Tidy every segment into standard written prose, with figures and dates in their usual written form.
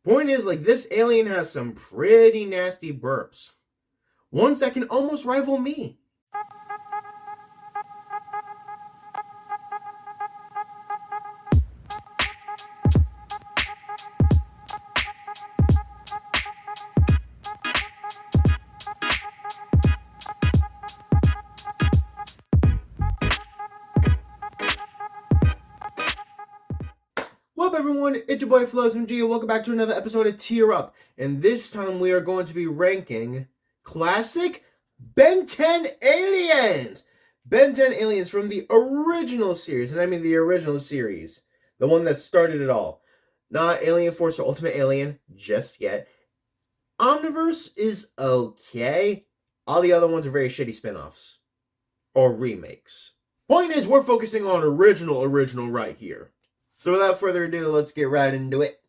Point is, like, this alien has some pretty nasty burps. Ones that can almost rival me. What up, everyone? It's your boy Floz and welcome back to another episode of Tier Up. And this time we are going to be ranking classic Ben 10 aliens. Ben 10 aliens from the original series, and I mean the original series, the one that started it all. Not Alien Force or Ultimate Alien just yet. Omniverse is okay. All the other ones are very shitty spin-offs or remakes. Point is, we're focusing on original right here. So without further ado, let's get right into it.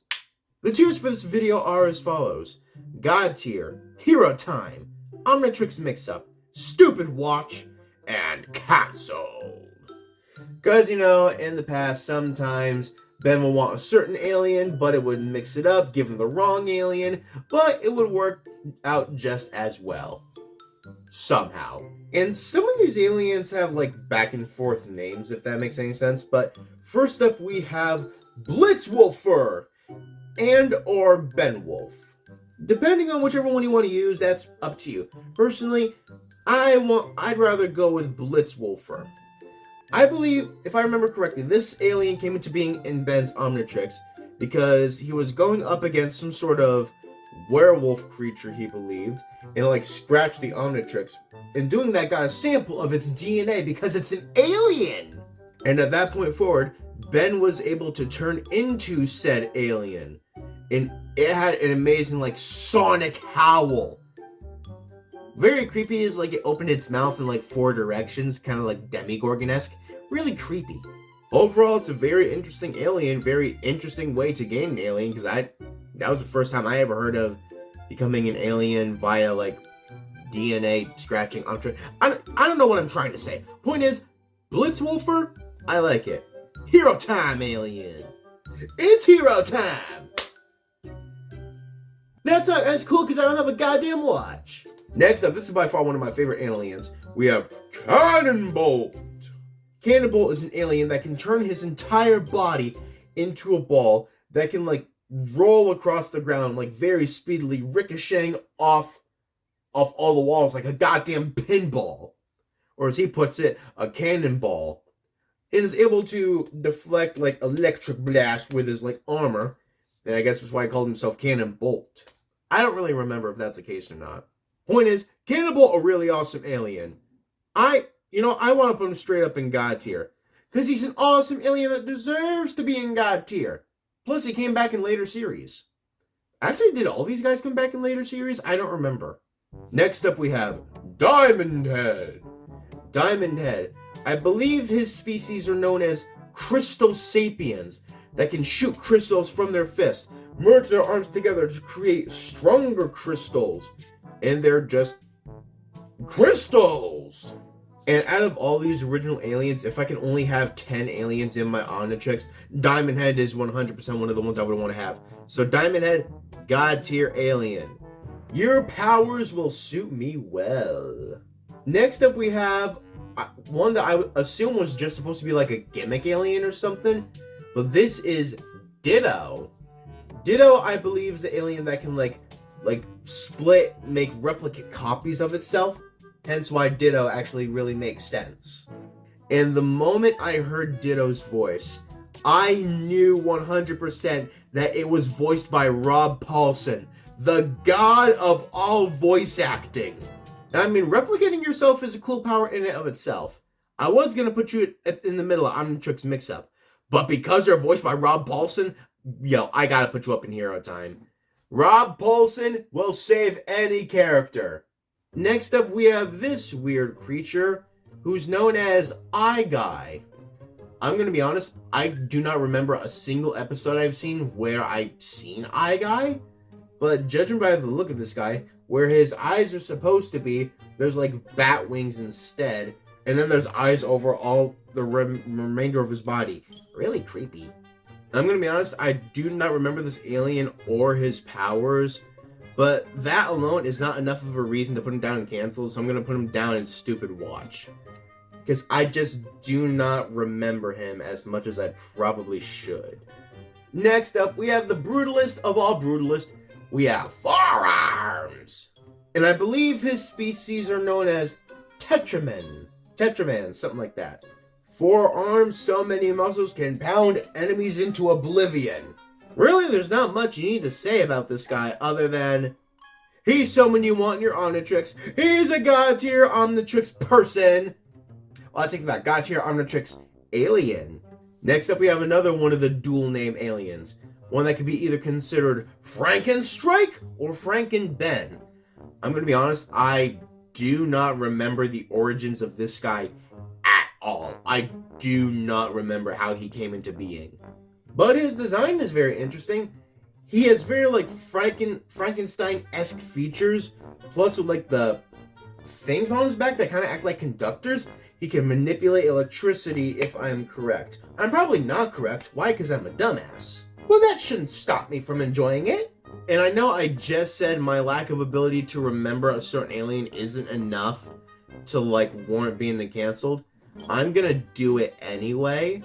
The tiers for this video are as follows: God tier, Hero Time, Omnitrix Mix-Up, Stupid Watch, and Cancelled. Because, you know, in the past, sometimes Ben will want a certain alien, but it would mix it up, give him the wrong alien, but it would work out just as well. Somehow. And some of these aliens have, like, back and forth names, if that makes any sense, but first up we have Blitzwolfer and or Benwolf. Depending on whichever one you want to use, that's up to you. Personally, I'd rather go with Blitzwolfer. I believe, if I remember correctly, this alien came into being in Ben's Omnitrix because he was going up against some sort of werewolf creature, he believed, and like scratched the Omnitrix. And doing that got a sample of its DNA because it's an alien! And at that point forward, Ben was able to turn into said alien. And it had an amazing, like, sonic howl. Very creepy is like it opened its mouth in like 4 directions, kind of like Demogorgon-esque. Really creepy. Overall, it's a very interesting alien, very interesting way to gain an alien, because that was the first time I ever heard of becoming an alien via, like, DNA scratching. I don't know what I'm trying to say. Point is, Blitzwolfer, I like it. Hero Time alien. It's Hero Time! That's not as cool because I don't have a goddamn watch. Next up, this is by far one of my favorite aliens. We have Cannonbolt. Cannonbolt is an alien that can turn his entire body into a ball that can, like, roll across the ground, like, very speedily, ricocheting off all the walls like a goddamn pinball. Or as he puts it, a cannonball. It is able to deflect, like, electric blast with his, like, armor. And I guess that's why he called himself Cannonbolt. I don't really remember if that's the case or not. Point is, Cannonbolt, a really awesome alien. I want to put him straight up in God tier. Because he's an awesome alien that deserves to be in God tier. Plus, he came back in later series. Actually, did all these guys come back in later series? I don't remember. Next up, we have Diamond Head. Diamond Head. I believe his species are known as Crystal Sapiens that can shoot crystals from their fists, merge their arms together to create stronger crystals. And they're just crystals! And out of all these original aliens, if I can only have 10 aliens in my Omnitrix, Diamond Head is 100% one of the ones I would want to have. So Diamond Head, God tier alien. Your powers will suit me well. Next up we have one that I would assume was just supposed to be like a gimmick alien or something. But this is Ditto. Ditto, I believe, is the alien that can like split, make replicate copies of itself. Hence why Ditto actually really makes sense. And the moment I heard Ditto's voice, I knew 100% that it was voiced by Rob Paulsen, the god of all voice acting. I mean, replicating yourself is a cool power in and of itself. I was going to put you in the middle of Omnitrix Mix-Up, but because they're voiced by Rob Paulsen, yo, I gotta put you up in Hero Time. Rob Paulsen will save any character. Next up, we have this weird creature who's known as Eye Guy. I'm gonna be honest, I do not remember a single episode I've seen where I've seen Eye Guy, but judging by the look of this guy, where his eyes are supposed to be, there's like bat wings instead, and then there's eyes over all the remainder of his body. Really creepy. I'm gonna be honest, I do not remember this alien or his powers, but that alone is not enough of a reason to put him down in cancel, so I'm gonna put him down in stupid watch. Because I just do not remember him as much as I probably should. Next up, we have the brutalist of all brutalists. We have Forearms. And I believe his species are known as Tetramen. Tetraman, something like that. 4 arms, so many muscles, can pound enemies into oblivion. Really, there's not much you need to say about this guy other than he's someone you want in your Omnitrix. He's a god tier Omnitrix person. Well, I take that, god tier Omnitrix alien. Next up, we have another one of the dual name aliens. One that could be either considered Frankenstrike or Frankenben. I'm going to be honest, I do not remember the origins of this guy at all. I do not remember how he came into being. But his design is very interesting. He has very like Frankenstein-esque features, plus with like the things on his back that kind of act like conductors. He can manipulate electricity if I'm correct. I'm probably not correct. Why? Because I'm a dumbass. Well, that shouldn't stop me from enjoying it. And I know I just said my lack of ability to remember a certain alien isn't enough to like warrant being canceled. I'm gonna do it anyway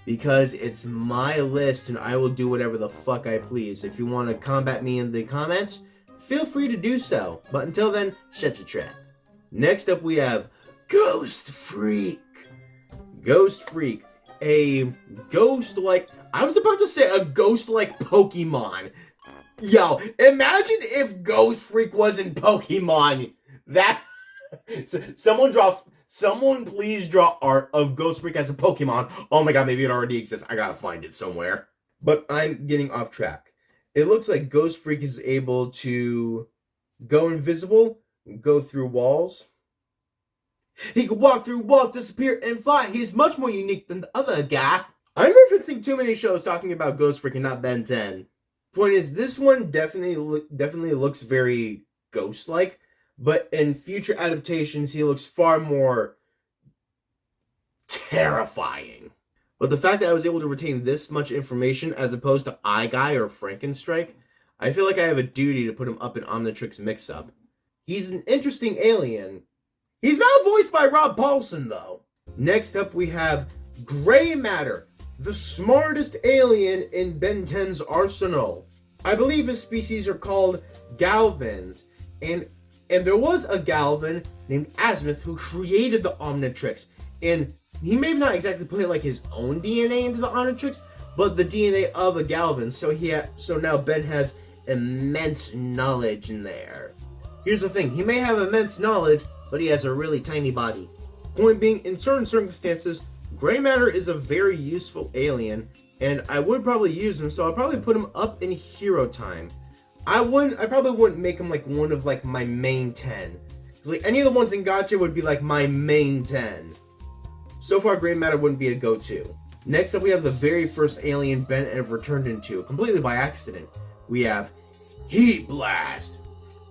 because it's my list and I will do whatever the fuck I please. If you want to combat me in the comments, feel free to do so. But until then, shut your trap. Next up, we have Ghost Freak. Ghost Freak. A ghost like... I was about to say a ghost like Pokemon. Yo, imagine if Ghost Freak was in Pokemon. That... Someone please draw art of Ghost Freak as a Pokemon. Oh my god, maybe it already exists. I gotta find it somewhere. But I'm getting off track. It looks like Ghost Freak is able to go invisible, go through walls. He can walk through walls, disappear, and fly. He's much more unique than the other guy. I'm referencing too many shows talking about Ghost Freak and not Ben 10. Point is, this one definitely looks very ghost-like, but in future adaptations, he looks far more terrifying. But the fact that I was able to retain this much information as opposed to Eye Guy or Frankenstrike, I feel like I have a duty to put him up in Omnitrix Mix-Up. He's an interesting alien. He's not voiced by Rob Paulson, though. Next up, we have Gray Matter, the smartest alien in Ben 10's arsenal. I believe his species are called Galvans, and there was a Galvan named Azimuth who created the Omnitrix, and he may have not exactly put like his own DNA into the Omnitrix, but the DNA of a Galvan, so now Ben has immense knowledge in there. Here's the thing, he may have immense knowledge, but he has a really tiny body. Point being, in certain circumstances, Gray Matter is a very useful alien, and I would probably use him, so I'll probably put him up in hero time. I probably wouldn't make him like one of like my main 10. Like any of the ones in Gacha would be like my main 10. So far, Gray Matter wouldn't be a go-to. Next up, we have the very first alien Ben ever turned into, completely by accident. We have Heat Blast,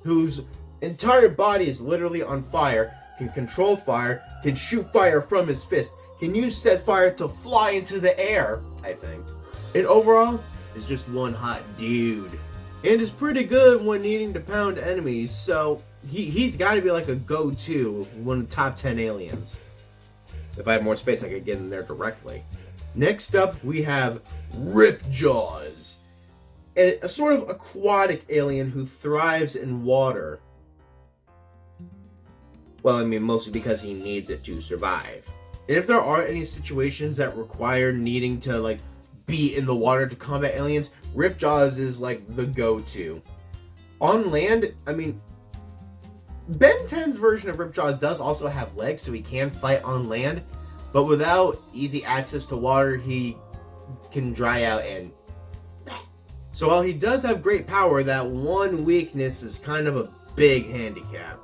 whose entire body is literally on fire, can control fire, can shoot fire from his fist, can use said fire to fly into the air, I think. And overall, is just one hot dude. And is pretty good when needing to pound enemies, so he's got to be like a go-to, one of the top 10 aliens. If I had more space, I could get in there directly. Next up, we have Ripjaws, a sort of aquatic alien who thrives in water. Well, I mean, mostly because he needs it to survive. And if there are any situations that require needing to, like, be in the water to combat aliens, Ripjaws is, like, the go-to. On land, I mean, Ben 10's version of Ripjaws does also have legs, so he can fight on land, but without easy access to water, he can dry out and... So while he does have great power, that one weakness is kind of a big handicap.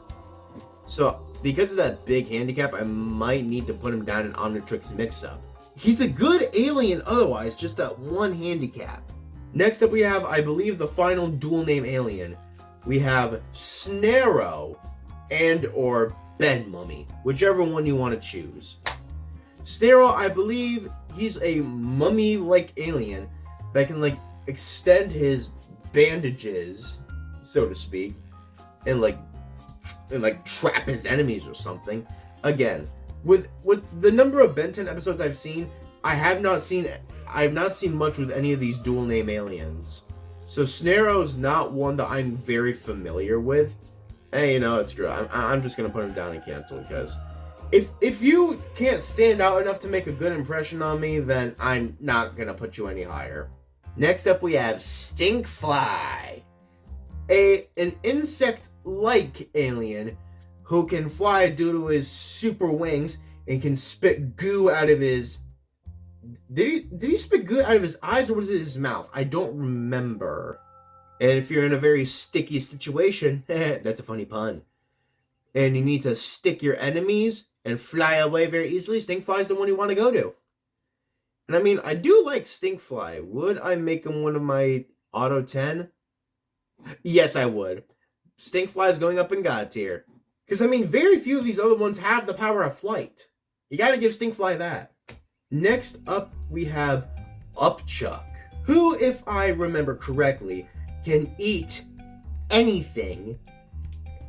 So, because of that big handicap, I might need to put him down in Omnitrix Mix-Up. He's a good alien otherwise, just that one handicap. Next up we have, I believe, the final dual name alien. We have Snarrow and or Ben Mummy, whichever one you want to choose. Snarrow, I believe he's a mummy-like alien, that can like extend his bandages, so to speak, and like trap his enemies or something. Again, with the number of Ben 10 episodes I've seen, I have not seen much with any of these dual name aliens. So Snaro's not one that I'm very familiar with. Hey, you know, it's true. I'm just gonna put him down and cancel, because if you can't stand out enough to make a good impression on me, then I'm not gonna put you any higher. Next up, we have Stinkfly, an insect-like alien who can fly due to his super wings and can spit goo out of his... Did he spit goo out of his eyes, or was it his mouth? I don't remember. And if you're in a very sticky situation, that's a funny pun, and you need to stick your enemies and fly away very easily, Stinkfly's the one you want to go to. And I mean, I do like Stinkfly. Would I make him one of my Auto 10? Yes, I would. Stinkfly's going up in God tier. Because, I mean, very few of these other ones have the power of flight. You gotta give Stinkfly that. Next up, we have Upchuck, who, if I remember correctly, can eat anything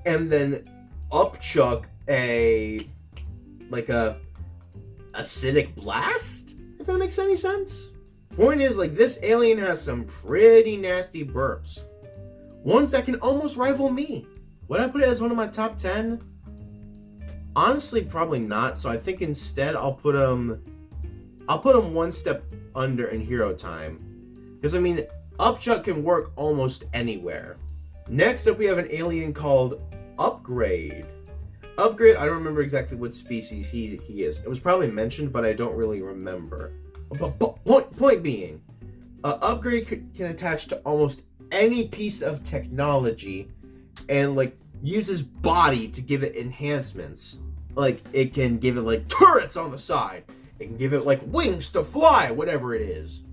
and then upchuck a acidic blast, if that makes any sense. Point is, like, this alien has some pretty nasty burps, ones that can almost rival me. Would I put it as one of my top 10? Honestly, probably not. So I think instead I'll put him one step under in hero time, because I mean, Upchuck can work almost anywhere. Next up, we have an alien called Upgrade. Upgrade, I don't remember exactly what species he is. It was probably mentioned, but I don't really remember. Point being, Upgrade can attach to almost any piece of technology and like use his body to give it enhancements. Like, it can give it like turrets on the side. It can give it like wings to fly, whatever it is.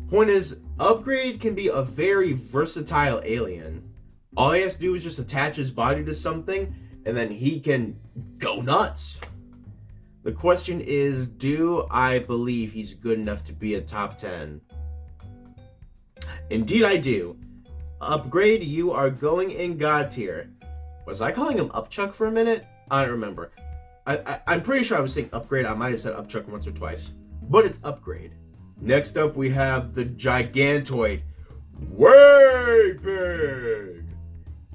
Point is, Upgrade can be a very versatile alien. All he has to do is just attach his body to something, and then he can go nuts. The question is, do I believe he's good enough to be a top 10? Indeed I do. Upgrade, you are going in God tier. Was I calling him Upchuck for a minute? I don't remember. I'm pretty sure I was saying Upgrade. I might have said Upchuck once or twice. But it's Upgrade. Next up, we have the Gigantoid. Way big!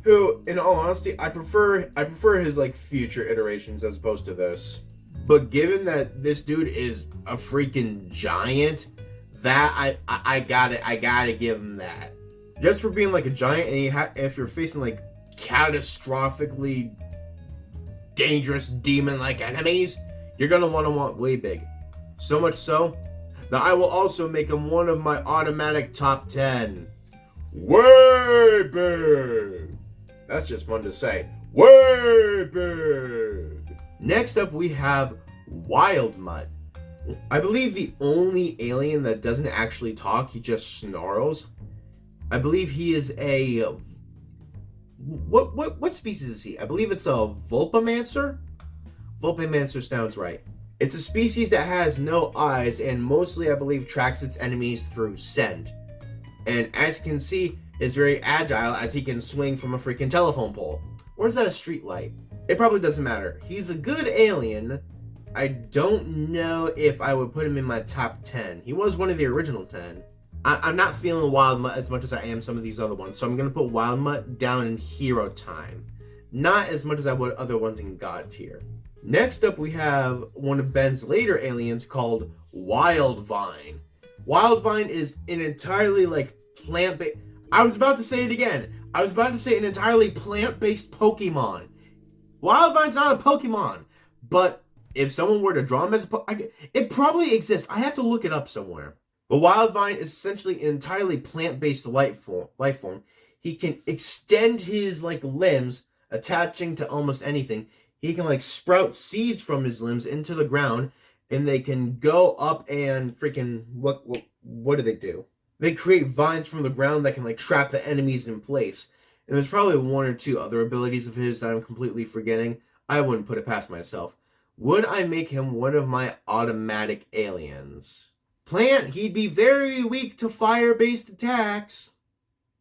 Who, in all honesty, I prefer his like future iterations as opposed to this. But given that this dude is a freaking giant, that I gotta give him that. Just for being like a giant, and if you're facing like catastrophically dangerous demon-like enemies, you're gonna want way big. So much so that I will also make him one of my automatic top 10. Way big! That's just fun to say. Way big! Next up, we have Wild Mutt. I believe the only alien that doesn't actually talk, he just snarls. I believe he is a... What species is he? I believe it's a Vulpamancer? Vulpamancer sounds right. It's a species that has no eyes and mostly, I believe, tracks its enemies through scent. And as you can see, is very agile as he can swing from a freaking telephone pole. Or is that a street light? It probably doesn't matter. He's a good alien. I don't know if I would put him in my top 10. He was one of the original 10. I'm not feeling Wild Mutt as much as I am some of these other ones, so I'm going to put Wild Mutt down in hero time. Not as much as I would other ones in God tier. Next up, we have one of Ben's later aliens called Wildvine. Wildvine is an entirely like plant-based... I was about to say it again. I was about to say an entirely plant-based Pokemon. Wildvine's not a Pokemon, but if someone were to draw him as a Pokemon, it probably exists. I have to look it up somewhere. But Wildvine is essentially an entirely plant-based life form. He can extend his like limbs, attaching to almost anything. He can like sprout seeds from his limbs into the ground, and they can go up and freaking what do they do? They create vines from the ground that can like trap the enemies in place. And there's probably one or two other abilities of his that I'm completely forgetting. I wouldn't put it past myself. Would I make him one of my automatic aliens? Plant, he'd be very weak to fire-based attacks,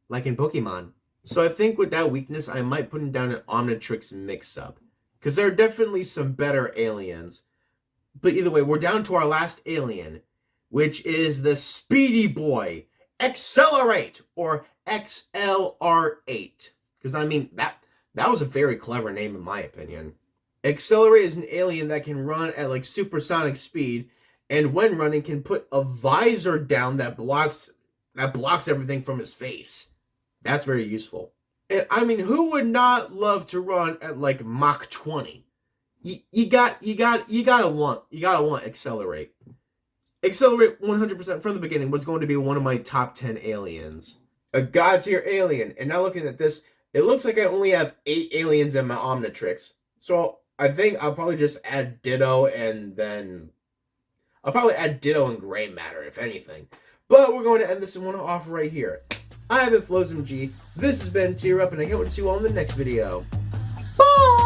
like in Pokemon. So I think with that weakness, I might put him down an Omnitrix mix-up, because there are definitely some better aliens. But either way, we're down to our last alien, which is the Speedy Boy, Accelerate, or XLR8. Because, I mean, that was a very clever name in my opinion. Accelerate is an alien that can run at like supersonic speed, and when running can put a visor down that blocks everything from his face. That's very useful. And I mean, who would not love to run at like Mach 20? You gotta want Accelerate. Accelerate 100% from the beginning was going to be one of my top 10 aliens. A god tier alien. And now looking at this, it looks like I only have 8 aliens in my Omnitrix. So I think I'll probably just add Ditto, and then I'll probably add Ditto and Gray Matter, if anything. But we're going to end this one off right here. I have been Floz MG. This has been Tier Up, and I can't wait to see you all in the next video. Bye!